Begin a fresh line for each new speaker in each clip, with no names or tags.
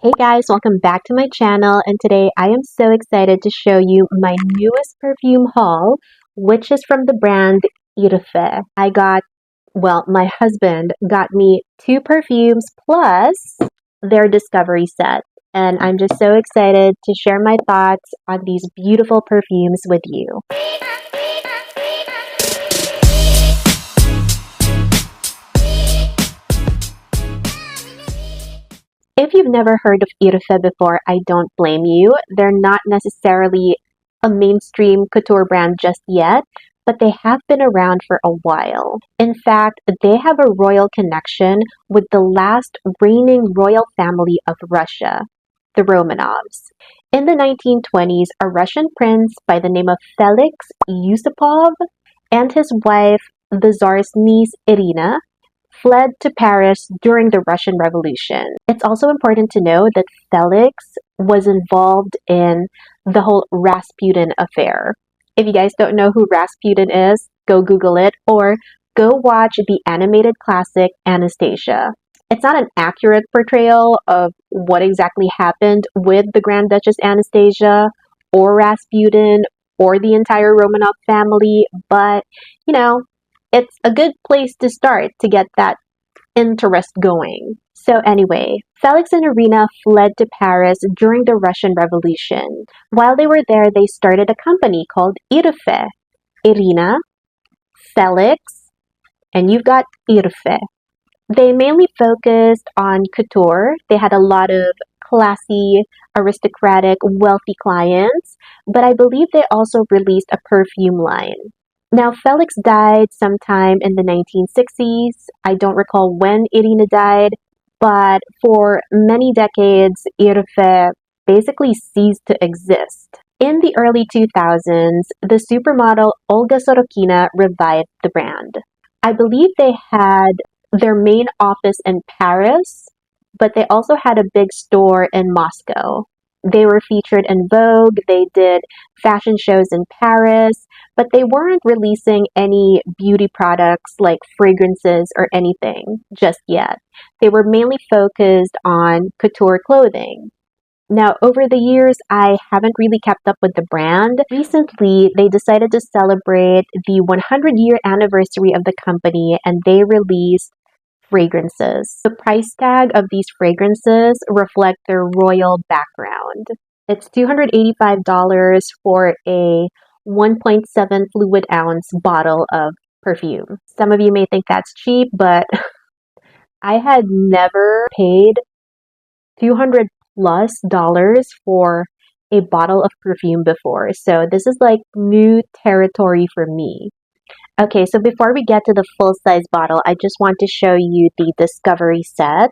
Hey guys, welcome back to my channel, and today I am so excited to show you my newest perfume haul, which is from the brand Irfe. My husband got me two perfumes plus their discovery set, and I'm just so excited to share my thoughts on these beautiful perfumes with you. If you've never heard of Irfe before, I don't blame you. They're not necessarily a mainstream couture brand just yet, but they have been around for a while. In fact, they have a royal connection with the last reigning royal family of Russia, the Romanovs. In the 1920s, a Russian prince by the name of Felix Yusupov and his wife, the Tsar's niece Irina, fled to Paris during the Russian Revolution. It's also important to know that Felix was involved in the whole Rasputin affair. If you guys don't know who Rasputin is, go Google it or go watch the animated classic Anastasia. It's not an accurate portrayal of what exactly happened with the Grand Duchess Anastasia or Rasputin or the entire Romanov family, but it's a good place to start to get that interest going. So anyway, Felix and Irina fled to Paris during the Russian Revolution. While they were there, they started a company called Irfe. Irina, Felix, and you've got Irfe. They mainly focused on couture. They had a lot of classy, aristocratic, wealthy clients, but I believe they also released a perfume line. Now, Felix died sometime in the 1960s. I don't recall when Irina died, but for many decades, Irfe basically ceased to exist. In the early 2000s, the supermodel Olga Sorokina revived the brand. I believe they had their main office in Paris, but they also had a big store in Moscow. They were featured in Vogue, they did fashion shows in Paris, but they weren't releasing any beauty products like fragrances or anything just yet. They were mainly focused on couture clothing. Now, over the years, I haven't really kept up with the brand. Recently, they decided to celebrate the 100-year anniversary of the company, and they released fragrances. The price tag of these fragrances reflect their royal background. It's $285 for a 1.7 fluid ounce bottle of perfume. Some of you may think that's cheap, but I had never paid $200 plus for a bottle of perfume before, so this is like new territory for me. Okay, so before we get to the full-size bottle, I just want to show you the discovery set.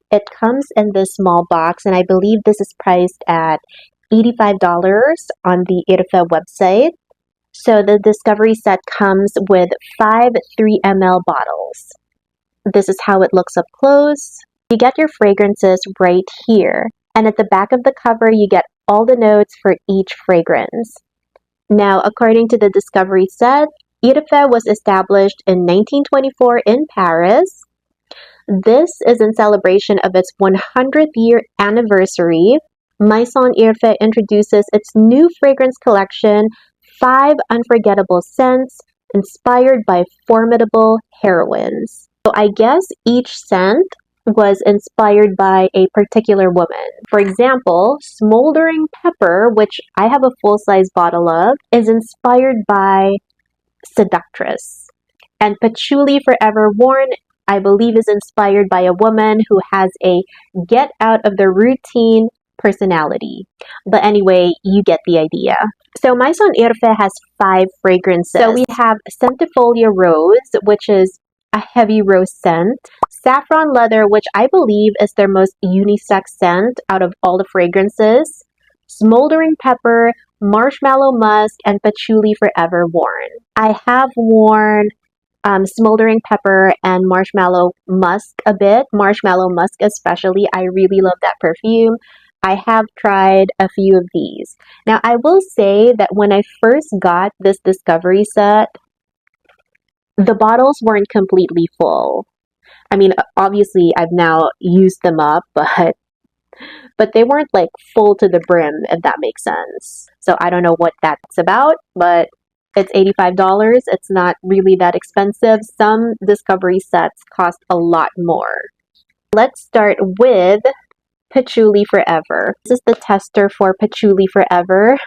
It comes in this small box, and I believe this is priced at $85 on the Irfe website. So the discovery set comes with 5 3 ml bottles. This is how it looks up close. You get your fragrances right here, and at the back of the cover, you get all the notes for each fragrance. Now, according to the discovery set, Irfe was established in 1924 in Paris. This is in celebration of its 100th year anniversary. Maison Irfe introduces its new fragrance collection, 5 unforgettable scents inspired by formidable heroines. So I guess each scent was inspired by a particular woman. For example, Smoldering Pepper, which I have a full-size bottle of, is inspired by Seductress. And Patchouli Forever Worn, I believe, is inspired by a woman who has a get out of the routine personality. But anyway, you get the idea. So Maison Irfe has 5 fragrances. So we have Centifolia Rose, which is a heavy rose scent. Saffron Leather, which I believe is their most unisex scent out of all the fragrances. Smoldering Pepper, Marshmallow Musk, and Patchouli Forever Worn. I have worn Smoldering Pepper and Marshmallow Musk a bit. Marshmallow Musk especially. I really love that perfume. I have tried a few of these. Now, I will say that when I first got this discovery set, the bottles weren't completely full. I mean, obviously, I've now used them up, but but they weren't like full to the brim, if that makes sense. So I don't know what that's about, but it's $85. It's not really that expensive. Some discovery sets cost a lot more. Let's start with Patchouli Forever. This is the tester for Patchouli Forever.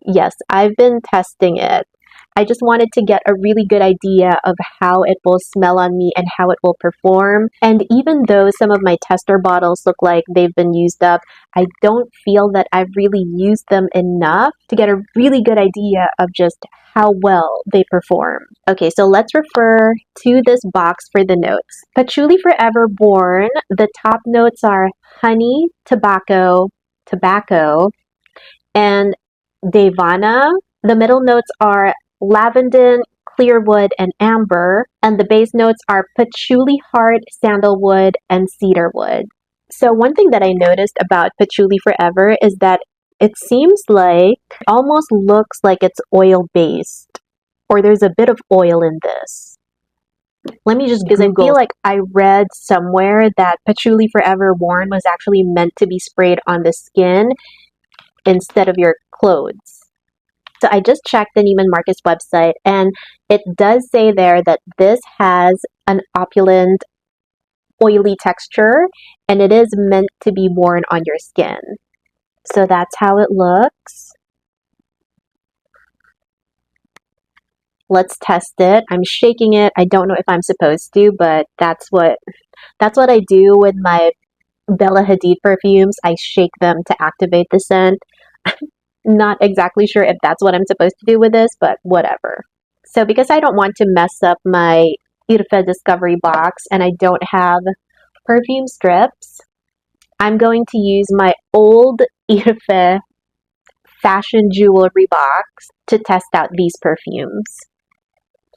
Yes, I've been testing it. I just wanted to get a really good idea of how it will smell on me and how it will perform. And even though some of my tester bottles look like they've been used up, I don't feel that I've really used them enough to get a really good idea of just how well they perform. Okay, so let's refer to this box for the notes. Patchouli Forever Born, the top notes are honey, tobacco, and Devana. The middle notes are lavender, clearwood, and amber, and the base notes are patchouli heart, sandalwood, and cedarwood. So one thing that I noticed about Patchouli Forever is that it seems like it almost looks like it's oil-based, or there's a bit of oil in this. Let me just Google. I feel like I read somewhere that Patchouli Forever Worn was actually meant to be sprayed on the skin instead of your clothes. So I just checked the Neiman Marcus website, and it does say there that this has an opulent, oily texture, and it is meant to be worn on your skin. So that's how it looks. Let's test it. I'm shaking it. I don't know if I'm supposed to, but that's what I do with my Bella Hadid perfumes. I shake them to activate the scent. Not exactly sure if that's what I'm supposed to do with this, but whatever. So because I don't want to mess up my Irfe Discovery box and I don't have perfume strips, I'm going to use my old Irfe fashion jewelry box to test out these perfumes.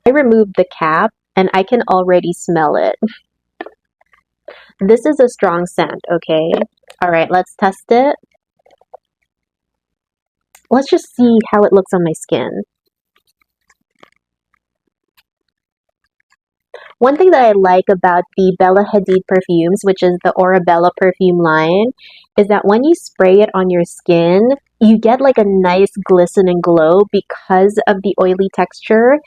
I removed the cap and I can already smell it. This is a strong scent, okay? All right, let's test it. Let's just see how it looks on my skin. One thing that I like about the Bella Hadid perfumes, which is the Bella perfume line, is that when you spray it on your skin, you get like a nice glistening glow because of the oily texture.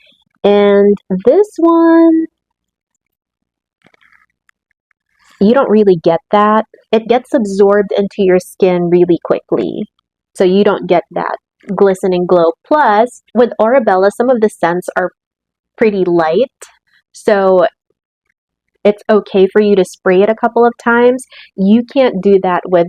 And this one, you don't really get that. It gets absorbed into your skin really quickly. So you don't get that glistening glow. Plus, with Bella, some of the scents are pretty light. So it's okay for you to spray it a couple of times. You can't do that with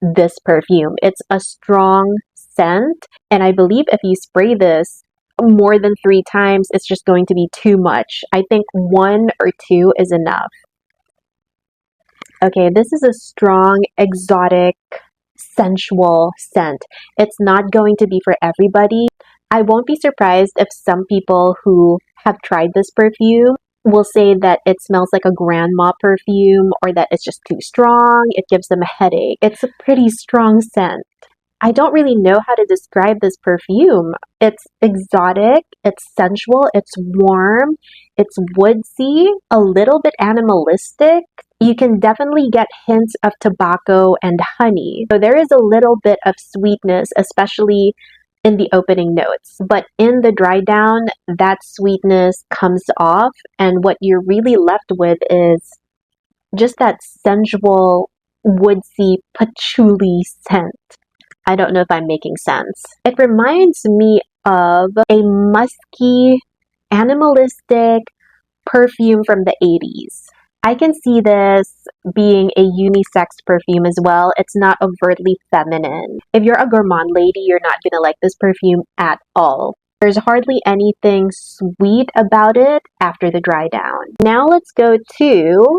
this perfume. It's a strong scent. And I believe if you spray this more than 3 times, it's just going to be too much. I think 1 or 2 is enough. Okay, this is a strong, exotic, sensual scent. It's not going to be for everybody. I won't be surprised if some people who have tried this perfume will say that it smells like a grandma perfume or that it's just too strong, it gives them a headache. It's a pretty strong scent. I don't really know how to describe this perfume. It's exotic, it's sensual, it's warm, it's woodsy, a little bit animalistic. You can definitely get hints of tobacco and honey. So there is a little bit of sweetness, especially in the opening notes. But in the dry down, that sweetness comes off, and what you're really left with is just that sensual, woodsy patchouli scent. I don't know if I'm making sense. It reminds me of a musky, animalistic perfume from the 80s. I can see this being a unisex perfume as well. It's not overtly feminine. If you're a gourmand lady, you're not gonna like this perfume at all. There's hardly anything sweet about it after the dry down. Now let's go to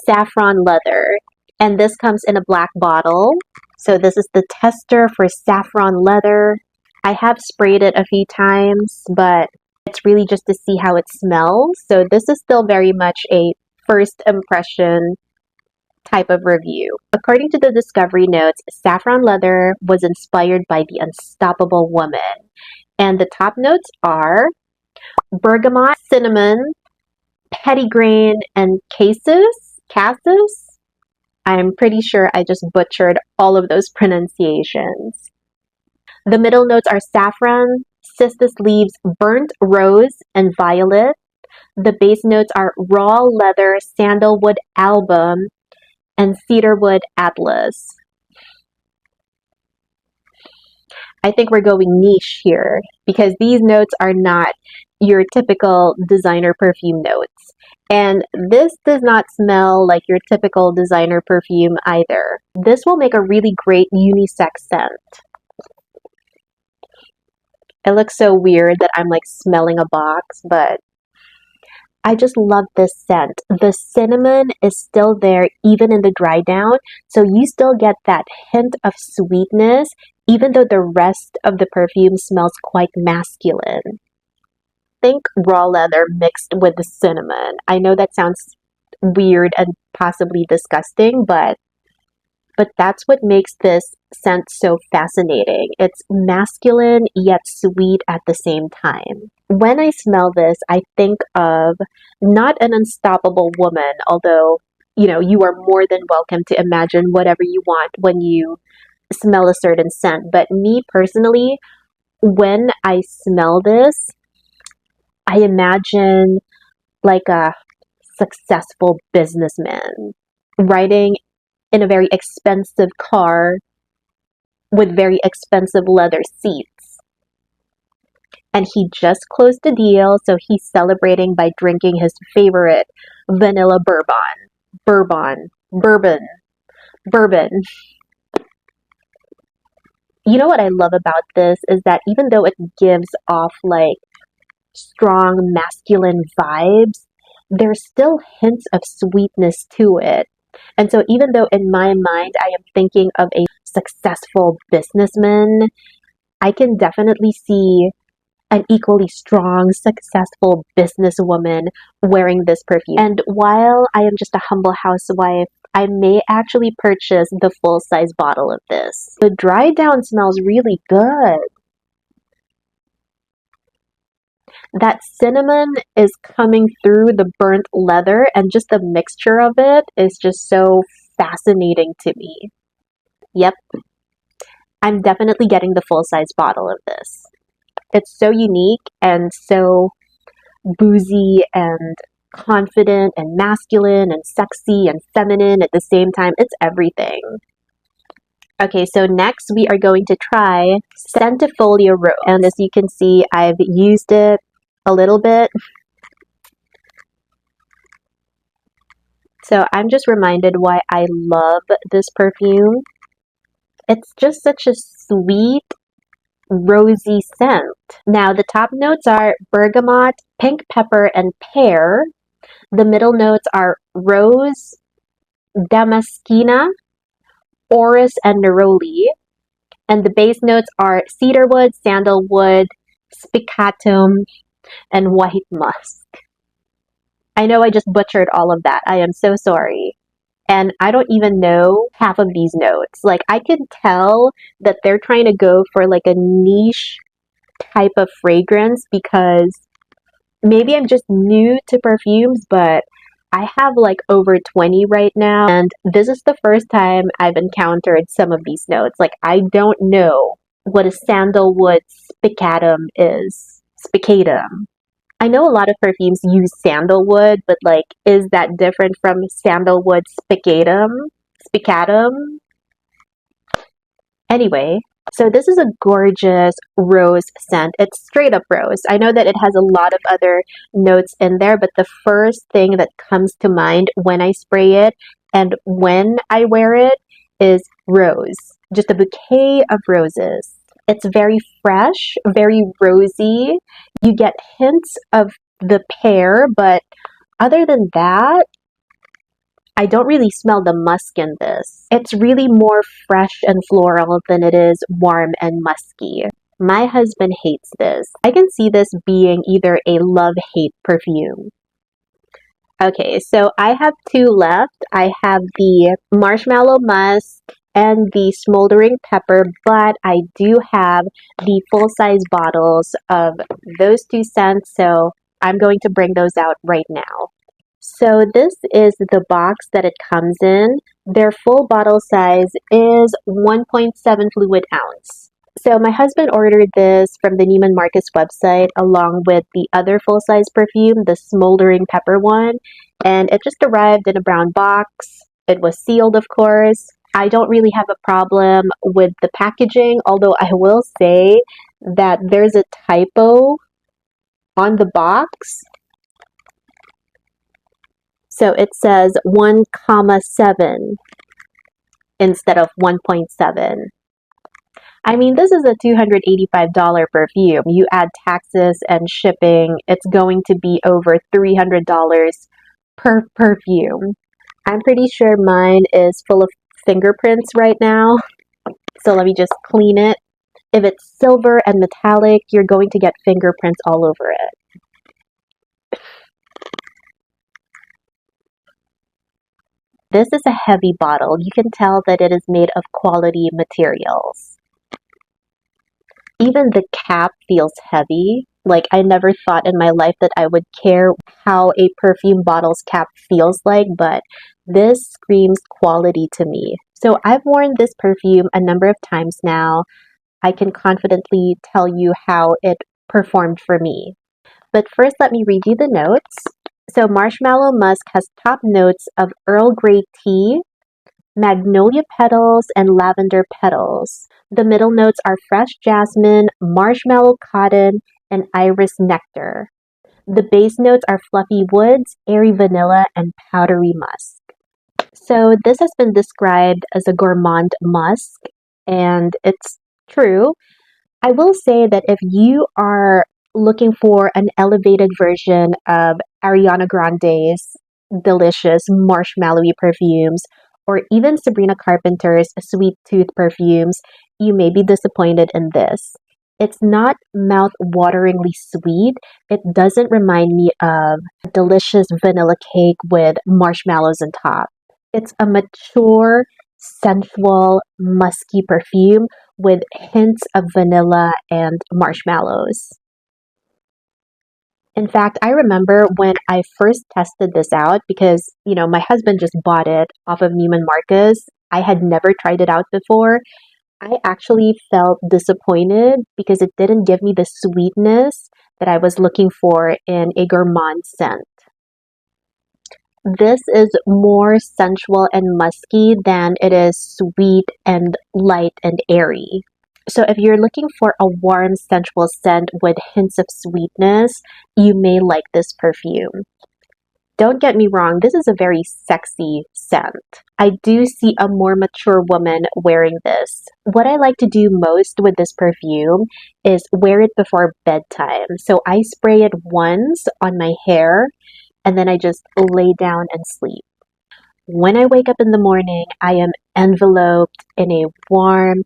Saffron Leather. And this comes in a black bottle. So this is the tester for Saffron Leather. I have sprayed it a few times, but it's really just to see how it smells. So this is still very much a first impression type of review. According to the discovery notes, Saffron Leather was inspired by the Unstoppable Woman. And the top notes are bergamot, cinnamon, petitgrain, and cassis. I'm pretty sure I just butchered all of those pronunciations. The middle notes are saffron, cistus leaves, burnt rose, and violet. The base notes are raw leather, sandalwood album, and cedarwood atlas. I think we're going niche here because these notes are not your typical designer perfume notes. And this does not smell like your typical designer perfume either. This will make a really great unisex scent. It looks so weird that I'm like smelling a box, but I just love this scent. The cinnamon is still there even in the dry down, so you still get that hint of sweetness even though the rest of the perfume smells quite masculine. Think raw leather mixed with the cinnamon. I know that sounds weird and possibly disgusting, but that's what makes this scent so fascinating. It's masculine yet sweet at the same time. When I smell this, I think of not an unstoppable woman, although, you are more than welcome to imagine whatever you want when you smell a certain scent. But me personally, when I smell this, I imagine like a successful businessman riding in a very expensive car with very expensive leather seats. And he just closed the deal, so he's celebrating by drinking his favorite vanilla bourbon. You know what I love about this is that even though it gives off like strong masculine vibes, there's still hints of sweetness to it. And so even though in my mind I am thinking of a successful businessman, I can definitely see an equally strong, successful businesswoman wearing this perfume. And while I am just a humble housewife, I may actually purchase the full-size bottle of this. The dry down smells really good. That cinnamon is coming through the burnt leather, and just the mixture of it is just so fascinating to me. Yep, I'm definitely getting the full-size bottle of this. It's so unique and so boozy and confident and masculine and sexy and feminine at the same time. It's everything. Okay, so next we are going to try Centifolia Rose. And as you can see, I've used it a little bit. So I'm just reminded why I love this perfume. It's just such a sweet, rosy scent. Now the top notes are bergamot, pink pepper, and pear. The middle notes are rose, damascena, orris, and neroli. And the base notes are cedarwood, sandalwood, spicatum, and white musk. I know I just butchered all of that. I am so sorry. And I don't even know half of these notes. Like, I can tell that they're trying to go for like a niche type of fragrance because maybe I'm just new to perfumes, but I have like over 20 right now. And this is the first time I've encountered some of these notes. Like, I don't know what a sandalwood spicatum is. Spicatum. I know a lot of perfumes use sandalwood, but like, is that different from sandalwood spicatum? Spicatum? Anyway, so this is a gorgeous rose scent. It's straight up rose. I know that it has a lot of other notes in there, but the first thing that comes to mind when I spray it and when I wear it is rose. Just a bouquet of roses. It's very fresh, very rosy. You get hints of the pear, but other than that, I don't really smell the musk in this. It's really more fresh and floral than it is warm and musky. My husband hates this. I can see this being either a love-hate perfume. Okay, so I have two left. I have the Marshmallow Musk and the Smoldering Pepper, but I do have the full-size bottles of those two scents, so I'm going to bring those out right now. So this is the box that it comes in. Their full bottle size is 1.7 fluid ounce. So my husband ordered this from the Neiman Marcus website along with the other full-size perfume, the Smoldering Pepper one, and it just arrived in a brown box. It was sealed, of course. I don't really have a problem with the packaging, although I will say that there's a typo on the box. So it says 1,7 instead of 1.7. I mean, this is a $285 perfume. You add taxes and shipping, it's going to be over $300 per perfume. I'm pretty sure mine is full of fingerprints right now. So let me just clean it. If it's silver and metallic, you're going to get fingerprints all over it. This is a heavy bottle. You can tell that it is made of quality materials. Even the cap feels heavy. Like, I never thought in my life that I would care how a perfume bottle's cap feels like, but this screams quality to me. So I've worn this perfume a number of times now. I can confidently tell you how it performed for me. But first, let me read you the notes. So Marshmallow Musk has top notes of Earl Grey tea, magnolia petals, and lavender petals. The middle notes are fresh jasmine, marshmallow cotton, and iris nectar. The base notes are fluffy woods, airy vanilla, and powdery musk. So this has been described as a gourmand musk, and it's true. I will say that if you are looking for an elevated version of Ariana Grande's delicious marshmallowy perfumes, or even Sabrina Carpenter's sweet tooth perfumes, you may be disappointed in this. It's not mouth-wateringly sweet. It doesn't remind me of a delicious vanilla cake with marshmallows on top. It's a mature, sensual, musky perfume with hints of vanilla and marshmallows. In fact, I remember when I first tested this out because, my husband just bought it off of Neiman Marcus. I had never tried it out before. I actually felt disappointed because it didn't give me the sweetness that I was looking for in a gourmand scent. This is more sensual and musky than it is sweet and light and airy. So if you're looking for a warm, sensual scent with hints of sweetness, you may like this perfume. Don't get me wrong, this is a very sexy scent. I do see a more mature woman wearing this. What I like to do most with this perfume is wear it before bedtime. So I spray it once on my hair and then I just lay down and sleep. When I wake up in the morning, I am enveloped in a warm,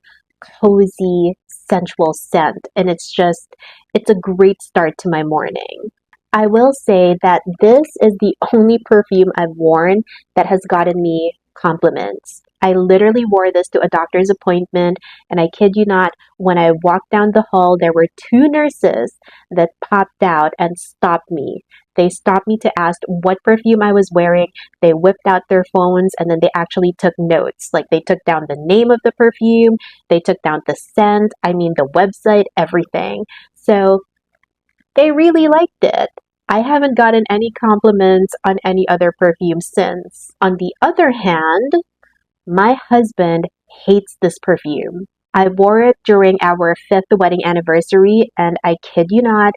cozy, sensual scent, and it's a great start to my morning. I will say that this is the only perfume I've worn that has gotten me compliments. I literally wore this to a doctor's appointment, and I kid you not, when I walked down the hall, there were two nurses that popped out and stopped me. They stopped me to ask what perfume I was wearing. They whipped out their phones and then they actually took notes. Like, they took down the name of the perfume, they took down the scent, the website, everything. So they really liked it. I haven't gotten any compliments on any other perfume since. On the other hand, my husband hates this perfume. I wore it during our 5th wedding anniversary, and I kid you not,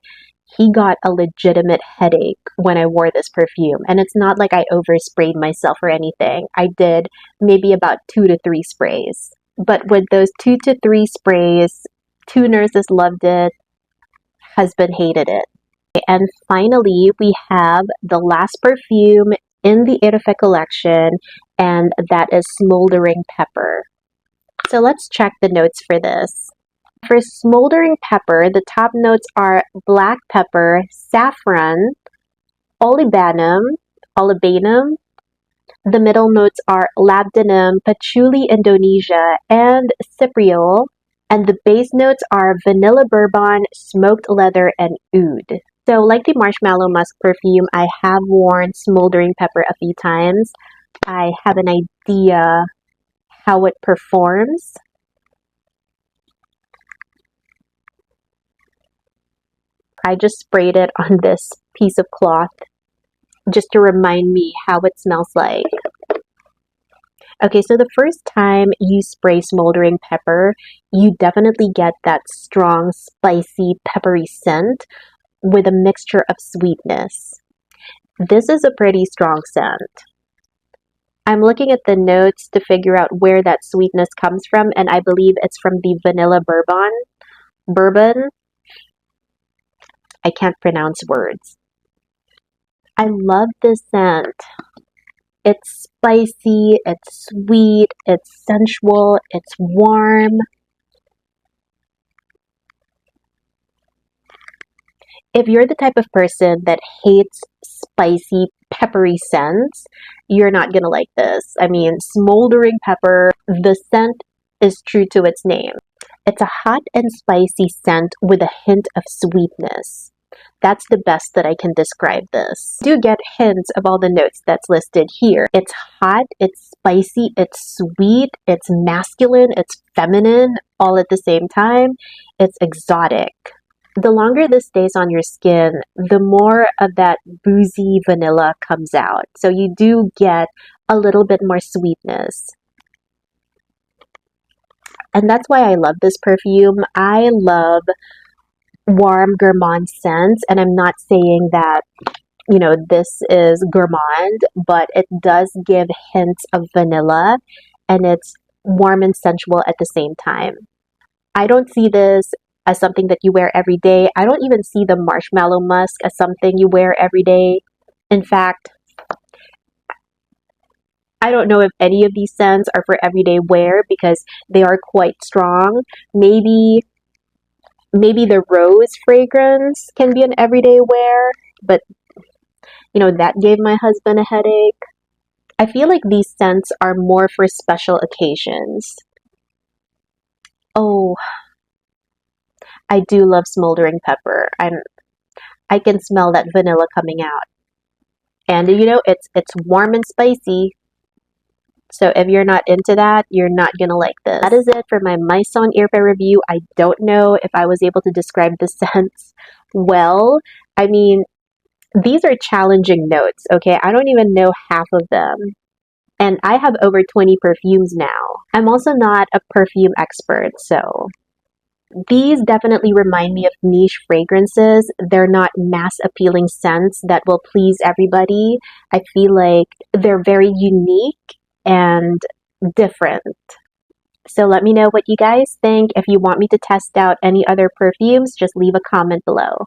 he got a legitimate headache when I wore this perfume. And it's not like I oversprayed myself or anything. I did maybe about 2 to 3 sprays. But with those 2 to 3 sprays, 2 nurses loved it, husband hated it. And finally, we have the last perfume in the Irfe collection, and that is Smoldering Pepper. So let's check the notes for this. For Smoldering Pepper, the top notes are black pepper, saffron, olibanum. The middle notes are labdanum, patchouli Indonesia, and cypriol. And the base notes are vanilla bourbon, smoked leather, and oud. So like the Marshmallow Musk perfume, I have worn Smoldering Pepper a few times. I have an idea how it performs. I just sprayed it on this piece of cloth just to remind me how it smells like. Okay, so the first time you spray smoldering pepper, you definitely get that strong, spicy, peppery scent with a mixture of sweetness. This is a pretty strong scent. I'm looking at the notes to figure out where that sweetness comes from, and I believe it's from the vanilla bourbon. I can't pronounce words. I love this scent. It's spicy, it's sweet, it's sensual, it's warm. If you're the type of person that hates spicy, peppery scents, you're not gonna like this. I mean, smoldering pepper, the scent is true to its name. It's a hot and spicy scent with a hint of sweetness. That's the best that I can describe this. You do get hints of all the notes that's listed here. It's hot, it's spicy, it's sweet, it's masculine, it's feminine, all at the same time. It's exotic. The longer this stays on your skin, the more of that boozy vanilla comes out. So you do get a little bit more sweetness. And that's why I love this perfume. I love warm gourmand scents, and I'm not saying that, you know, this is gourmand, but it does give hints of vanilla, and it's warm and sensual at the same time. I don't see this as something that you wear every day. I don't even see the Marshmallow Musk as something you wear every day. In fact, I don't know if any of these scents are for everyday wear because they are quite strong. Maybe the rose fragrance can be an everyday wear, but you know, that gave my husband a headache. I feel like these scents are more for special occasions. Oh, I do love smoldering pepper. I can smell that vanilla coming out. And you know, it's warm and spicy. So if you're not into that, you're not gonna like this. That is it for my Maison Irfe review. I don't know if I was able to describe the scents well. I mean, these are challenging notes, okay? I don't even know half of them. And I have over 20 perfumes now. I'm also not a perfume expert, so these definitely remind me of niche fragrances. They're not mass appealing scents that will please everybody. I feel like they're very unique and different. So let me know what you guys think. If you want me to test out any other perfumes, just leave a comment below.